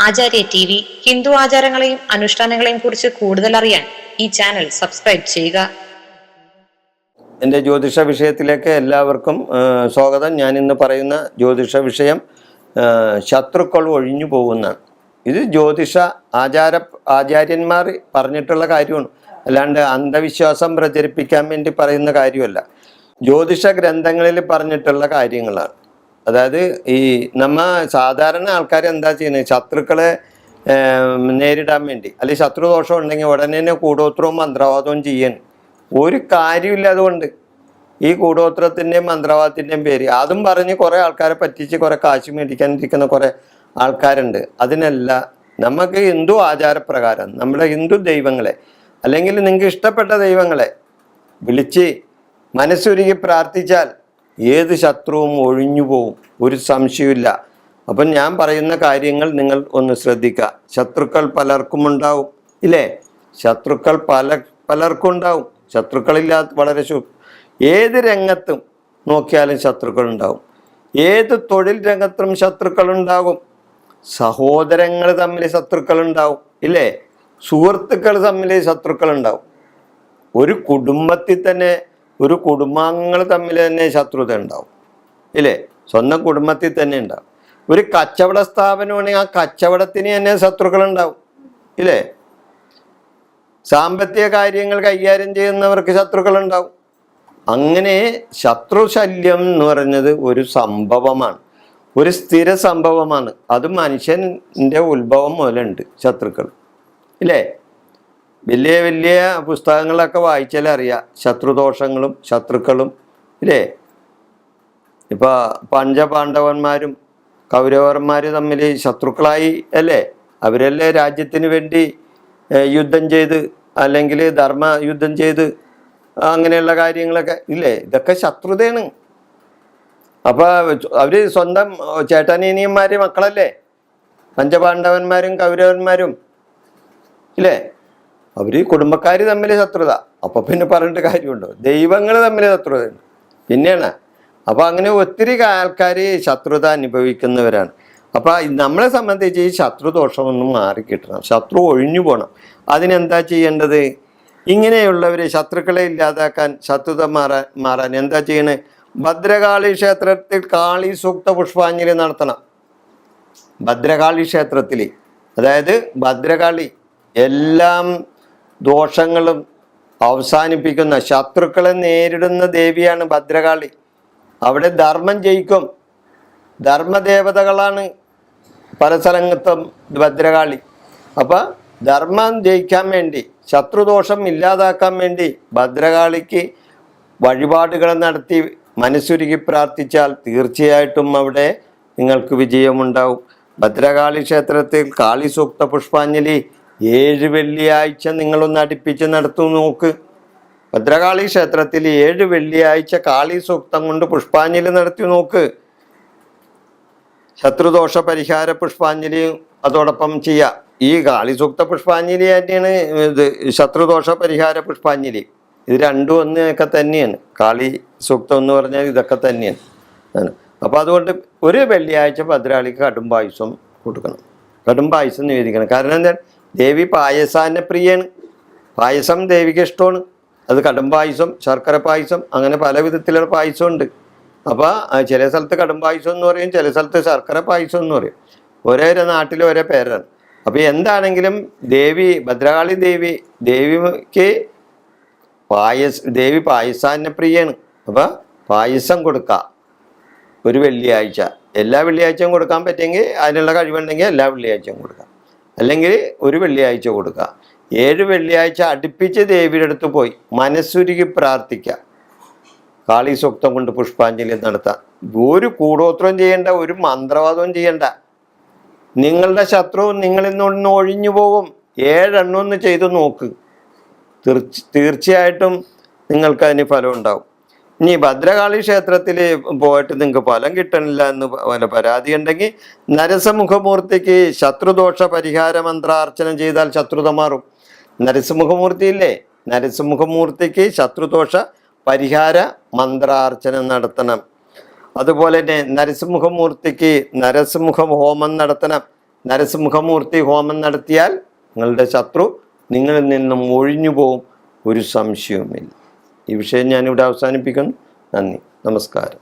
ആചാര്യ T V Hindu ആചാരങ്ങളെയും അനുഷ്ഠാനങ്ങളെയും കുറിച്ച് കൂടുതൽ അറിയാൻ ഈ ചാനൽ സബ്സ്ക്രൈബ് ചെയ്യുക. എൻ്റെ ജ്യോതിഷ വിഷയത്തിലേക്ക് എല്ലാവർക്കും സ്വാഗതം. ഞാൻ ഇന്ന് പറയുന്ന ജ്യോതിഷ വിഷയം ശത്രുക്കൾ ഒഴിഞ്ഞു പോകുന്നതാണ്. ഇത് ജ്യോതിഷ ആചാര്യന്മാർ പറഞ്ഞിട്ടുള്ള കാര്യമാണ്, അല്ലാണ്ട് അന്ധവിശ്വാസം പ്രചരിപ്പിക്കാൻ വേണ്ടി പറയുന്ന കാര്യമല്ല. ജ്യോതിഷ ഗ്രന്ഥങ്ങളിൽ പറഞ്ഞിട്ടുള്ള കാര്യങ്ങളാണ്. അതായത് ഈ സാധാരണ ആൾക്കാർ എന്താ ചെയ്യുന്നത്, ശത്രുക്കളെ നേരിടാൻ വേണ്ടി അല്ലെങ്കിൽ ശത്രുദോഷം ഉണ്ടെങ്കിൽ ഉടനെ തന്നെ കൂടോത്രവും മന്ത്രവാദവും ചെയ്യാൻ ഒരു കാര്യമില്ലാതുകൊണ്ട് ഈ കൂടോത്രത്തിൻ്റെയും മന്ത്രവാദത്തിൻ്റെയും പേര് അതും പറഞ്ഞ് കുറേ ആൾക്കാരെ പറ്റിച്ച് കുറേ കാശ് മേടിക്കാനിരിക്കുന്ന കുറേ ആൾക്കാരുണ്ട്. അതിനല്ല, നമുക്ക് ഹിന്ദു ആചാരപ്രകാരം നമ്മുടെ ഹിന്ദു ദൈവങ്ങളെ അല്ലെങ്കിൽ നിങ്ങൾക്ക് ഇഷ്ടപ്പെട്ട ദൈവങ്ങളെ വിളിച്ച് മനസ്സുരുകി പ്രാർത്ഥിച്ചാൽ ഏത് ശത്രുവും ഒഴിഞ്ഞു പോവും, ഒരു സംശയമില്ല. അപ്പം ഞാൻ പറയുന്ന കാര്യങ്ങൾ നിങ്ങൾ ഒന്ന് ശ്രദ്ധിക്കുക. ശത്രുക്കൾ പലർക്കും ഉണ്ടാവും, ഇല്ലേ? ശത്രുക്കൾ പലർക്കും ഉണ്ടാവും. ശത്രുക്കളില്ലാത്ത വളരെ ഏത് രംഗത്തും നോക്കിയാലും ശത്രുക്കൾ ഉണ്ടാവും. ഏത് തൊഴിൽ രംഗത്തും ശത്രുക്കൾ ഉണ്ടാകും. സഹോദരങ്ങൾ തമ്മിൽ ശത്രുക്കൾ ഉണ്ടാവും, ഇല്ലേ? സുഹൃത്തുക്കൾ തമ്മിൽ ശത്രുക്കൾ ഉണ്ടാവും. ഒരു കുടുംബത്തിൽ തന്നെ ഒരു കുടുംബാംഗങ്ങൾ തമ്മിൽ തന്നെ ശത്രുത ഉണ്ടാവും, ഇല്ലേ? സ്വന്തം കുടുംബത്തിൽ തന്നെ ഉണ്ടാവും. ഒരു കച്ചവട സ്ഥാപനമാണെങ്കിൽ ആ കച്ചവടത്തിന് തന്നെ ശത്രുക്കൾ ഉണ്ടാവും, ഇല്ലേ? സാമ്പത്തിക കാര്യങ്ങൾ കൈകാര്യം ചെയ്യുന്നവർക്ക് ശത്രുക്കൾ ഉണ്ടാവും. അങ്ങനെ ശത്രുശല്യം എന്ന് പറയുന്നത് ഒരു സംഭവമാണ്, ഒരു സ്ഥിര സംഭവമാണ്. അത് മനുഷ്യൻ്റെ ഉത്ഭവം മുതലുണ്ട് ശത്രുക്കൾ, ഇല്ലേ? വലിയ വലിയ പുസ്തകങ്ങളൊക്കെ വായിച്ചാൽ അറിയാം ശത്രുദോഷങ്ങളും ശത്രുക്കളും, ഇല്ലേ? ഇപ്പോൾ പഞ്ചപാണ്ഡവന്മാരും കൗരവന്മാർ തമ്മിൽ ശത്രുക്കളായി അല്ലേ? അവരല്ലേ രാജ്യത്തിന് വേണ്ടി യുദ്ധം ചെയ്ത് അല്ലെങ്കിൽ ധർമ്മ യുദ്ധം ചെയ്ത് അങ്ങനെയുള്ള കാര്യങ്ങളൊക്കെ, ഇല്ലേ? ഇതൊക്കെ ശത്രുതയാണ്. അപ്പോൾ അവർ സ്വന്തം ചേട്ടനീനിയന്മാർ മക്കളല്ലേ പഞ്ചപാണ്ഡവന്മാരും കൗരവന്മാരും, ഇല്ലേ? അവർ കുടുംബക്കാർ തമ്മിൽ ശത്രുത. അപ്പോൾ പിന്നെ പറഞ്ഞിട്ട് കാര്യമുണ്ടോ? ദൈവങ്ങൾ തമ്മിൽ ശത്രുതയുണ്ട് പിന്നെയാണ്. അപ്പോൾ അങ്ങനെ ഒത്തിരി ആൾക്കാർ ശത്രുത അനുഭവിക്കുന്നവരാണ്. അപ്പോൾ നമ്മളെ സംബന്ധിച്ച് ഈ ശത്രുദോഷമൊന്നും മാറിക്കിട്ടണം, ശത്രു ഒഴിഞ്ഞു പോകണം. അതിനെന്താ ചെയ്യേണ്ടത്? ഇങ്ങനെയുള്ളവർ ശത്രുക്കളെ ഇല്ലാതാക്കാൻ, ശത്രുത മാറാൻ എന്താ ചെയ്യണേ? ഭദ്രകാളി ക്ഷേത്രത്തിൽ കാളി സൂക്ത പുഷ്പാഞ്ജലി നടത്തണം. ഭദ്രകാളി ക്ഷേത്രത്തിൽ, അതായത് ഭദ്രകാളി എല്ലാം ദോഷങ്ങളും അവസാനിപ്പിക്കുന്ന, ശത്രുക്കളെ നേരിടുന്ന ദേവിയാണ് ഭദ്രകാളി. അവിടെ ധർമ്മം ജയിക്കും. ധർമ്മദേവതകളാണ് പല സ്ഥലത്തും ഭദ്രകാളി. അപ്പം ധർമ്മം ജയിക്കാൻ വേണ്ടി, ശത്രുദോഷം ഇല്ലാതാക്കാൻ വേണ്ടി ഭദ്രകാളിക്ക് വഴിപാടുകൾ നടത്തി മനസ്സുരുകി പ്രാർത്ഥിച്ചാൽ തീർച്ചയായിട്ടും അവിടെ നിങ്ങൾക്ക് വിജയമുണ്ടാവും. ഭദ്രകാളി ക്ഷേത്രത്തിൽ കാളി സൂക്ത പുഷ്പാഞ്ജലി 7 വെള്ളിയാഴ്ച നിങ്ങളൊന്ന് അടുപ്പിച്ച് നടത്തു നോക്ക്. ഭദ്രകാളി ക്ഷേത്രത്തിൽ 7 വെള്ളിയാഴ്ച കാളി സൂക്തം കൊണ്ട് പുഷ്പാഞ്ജലി നടത്തി നോക്ക്. ശത്രുദോഷ പരിഹാര പുഷ്പാഞ്ജലിയും അതോടൊപ്പം ചെയ്യുക. ഈ കാളി സൂക്ത പുഷ്പാഞ്ജലി തന്നെയാണ് ഇത് ശത്രുദോഷ പരിഹാര പുഷ്പാഞ്ജലി. ഇത് രണ്ടും ഒന്നൊക്കെ തന്നെയാണ്. കാളി സൂക്തം എന്ന് പറഞ്ഞാൽ ഇതൊക്കെ തന്നെയാണ്. അപ്പോൾ അതുകൊണ്ട് ഒരു വെള്ളിയാഴ്ച ഭദ്രകാളിക്ക് കടും പായസം കൊടുക്കണം, കടും പായസം നിവേദിക്കണം. കാരണം എന്താ? ദേവി പായസാന്റെ പ്രിയാണ്. പായസം ദേവിക്ക് ഇഷ്ടമാണ്. അത് കടും പായസം, ശർക്കര പായസം, അങ്ങനെ പല വിധത്തിലുള്ള പായസം ഉണ്ട്. അപ്പോൾ ചില സ്ഥലത്ത് കടും പായസം എന്ന് പറയും, ചില സ്ഥലത്ത് ശർക്കര പായസം എന്ന് പറയും. ഓരോ നാട്ടിലും ഓരോ പേരാണ്. അപ്പോൾ എന്താണെങ്കിലും ഭദ്രകാളി ദേവിക്ക് ദേവി പായസാന്റെ പ്രിയാണ്. അപ്പോൾ പായസം കൊടുക്കുക ഒരു വെള്ളിയാഴ്ച. എല്ലാ വെള്ളിയാഴ്ചയും കൊടുക്കാൻ പറ്റുമെങ്കിൽ, അതിനുള്ള കഴിവുണ്ടെങ്കിൽ എല്ലാ വെള്ളിയാഴ്ചയും കൊടുക്കാം, അല്ലെങ്കിൽ ഒരു വെള്ളിയാഴ്ച കൊടുക്കുക. 7 വെള്ളിയാഴ്ച അടുപ്പിച്ച് ദേവിയുടെ അടുത്ത് പോയി മനസ്സുരുകി പ്രാർത്ഥിക്കുക. കാളി സൂക്തം കൊണ്ട് പുഷ്പാഞ്ജലി നടത്താം. ഒരു കൂടോത്രം ചെയ്യേണ്ട, ഒരു മന്ത്രവാദവും ചെയ്യണ്ട. നിങ്ങളുടെ ശത്രു നിങ്ങളിൽ നിന്ന് ഒഴിഞ്ഞു പോകും. 7 എണ്ണം ചെയ്ത് നോക്ക്, തീർച്ചയായിട്ടും നിങ്ങൾക്ക് അതിന് ഫലം ഉണ്ടാവും. ഇനി ഭദ്രകാളി ക്ഷേത്രത്തിൽ പോയിട്ട് നിങ്ങൾക്ക് ഫലം കിട്ടണില്ല എന്ന് വല്ല പരാതി ഉണ്ടെങ്കിൽ നരസിംഹമൂർത്തിക്ക് ശത്രുദോഷ പരിഹാര മന്ത്രാർച്ചന ചെയ്താൽ ശത്രുത മാറും. നരസിംഹമൂർത്തി ഇല്ലേ, നരസിംഹമൂർത്തിക്ക് ശത്രുദോഷ പരിഹാര മന്ത്രാർച്ചന നടത്തണം. അതുപോലെ തന്നെ നരസിംഹമൂർത്തിക്ക് നരസിംഹ ഹോമം നടത്തണം. നരസിംഹമൂർത്തി ഹോമം നടത്തിയാൽ നിങ്ങളുടെ ശത്രു നിങ്ങളിൽ നിന്നും ഒഴിഞ്ഞു പോകും, ഒരു സംശയവുമില്ല. ഈ വിഷയം ഞാനിവിടെ അവസാനിപ്പിക്കുന്നു. നന്ദി, നമസ്കാരം.